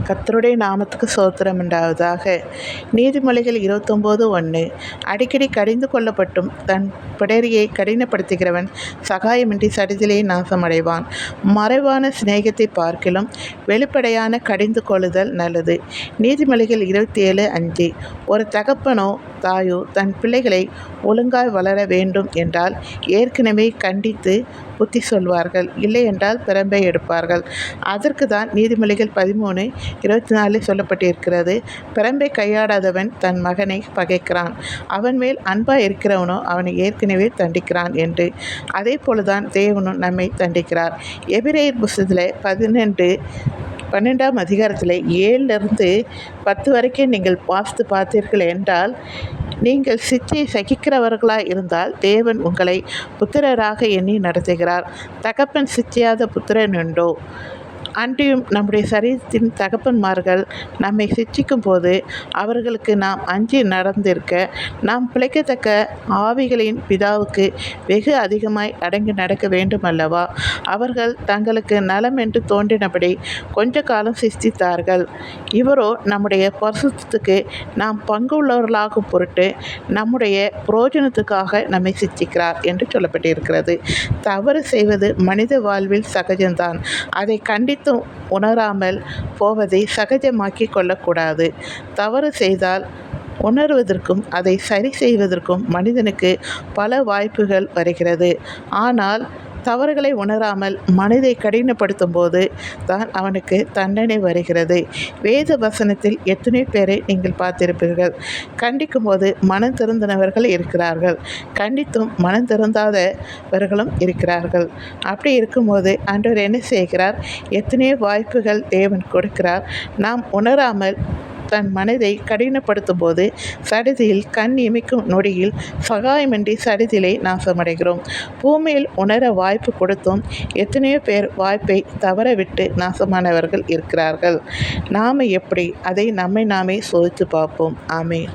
கர்த்தருடைய நாமத்துக்கு ஸ்தோத்திரம் உண்டாவதாக. நீதிமொழிகள் 29:1. அடிக்கடி கடிந்து கொள்ளப்பட்டும் தன் பிடரியை கடினப்படுத்துகிறவன் சகாயமின்றி சடிதிலே நாசமடைவான். மறைவான சிநேகத்தை பார்க்கிலும் வெளிப்படையான கடிந்து கொள்ளுதல் நல்லது. நீதிமொழிகள் 27:5. ஒரு தகப்பனோ தாயோ தன் பிள்ளைகளை ஒழுங்காய் வளர வேண்டும் என்றால் ஏற்கனவே கண்டித்து புத்தி சொல்வார்கள், இல்லையென்றால் பிரம்பை எடுப்பார்கள். அதற்கு தான் நீதிமொழிகள் 13:24 சொல்லப்பட்டிருக்கிறது. பிரம்பை கையாடாதவன் தன் மகனை பகைக்கிறான், அவன் மேல் அன்பாய் இருக்கிறவனோ அவனை ஏற்கனவே தண்டிக்கிறான் என்று. அதே போலதான் தேவனும் நம்மை தண்டிக்கிறார். எபிரேயர் புத்தகத்தில் 12ஆம் அதிகாரத்தில் 7-10 வரைக்கும் நீங்கள் வாசித்து பார்த்தீர்கள் என்றால், நீங்கள் சிச்சையை சகிக்கிறவர்களாய் இருந்தால் தேவன் உங்களை புத்திரராக எண்ணி நடத்துகிறார். தகப்பன் சிச்சையாத புத்திரன் உண்டோ? அன்றியும் நம்முடைய சரீரத்தின் தகப்பன்மார்கள் நம்மை சிட்சிக்கும் போது அவர்களுக்கு நாம் அஞ்சி நடந்திருக்க, நாம் பிழைக்கத்தக்க ஆவிகளின் பிதாவுக்கு வெகு அதிகமாய் அடங்கி நடக்க வேண்டும் அல்லவா? அவர்கள் தங்களுக்கு நலம் என்று தோன்றினபடி கொஞ்ச காலம் சிஸ்தித்தார்கள். இவரோ நம்முடைய பரிசுத்தத்துக்கு நாம் பங்கு உள்ளவர்களாகும் பொருட்டு நம்முடைய புரோஜனத்துக்காக நம்மை சிட்சிக்கிறார் என்று சொல்லப்பட்டிருக்கிறது. தவறு செய்வது மனித வாழ்வில் சகஜம்தான். அதை கண்டித்தும் உணராமல் போவதை சகஜமாக்கி கொள்ளக்கூடாது. தவறு செய்தால் உணர்வதற்கும் அதை சரி செய்வதற்கும் மனிதனுக்கு பல வாய்ப்புகள் வருகிறது. ஆனால் தவறுகளை உணராமல் மனதை கடினப்படுத்தும் போது தான் அவனுக்கு தண்டனை வருகிறது. வேத வசனத்தில் எத்தனை பேரை நீங்கள் பார்த்திருப்பீர்கள். கண்டிக்கும் போது மனம் திருந்தினவர்கள் இருக்கிறார்கள், கண்டித்தும் மனம் திருந்தாதவர்களும் இருக்கிறார்கள். அப்படி இருக்கும்போது ஆண்டவர் என்ன செய்கிறார்? எத்தனையோ வாய்ப்புகள் தேவன் கொடுக்கிறார். நாம் உணராமல் தன் மனதை கடினப்படுத்தும் போது சடிதியில் கண் இமைக்கும் நொடியில் சகாயமின்றி சடிதிலே நாசமடைகிறோம். பூமியில் உணர வாய்ப்பு கொடுத்தும் எத்தனையோ பேர் வாய்ப்பை தவறவிட்டு நாசமானவர்கள் இருக்கிறார்கள். நாம் எப்படி? அதை நம்மை நாமே சோதித்து பார்ப்போம். ஆமென்.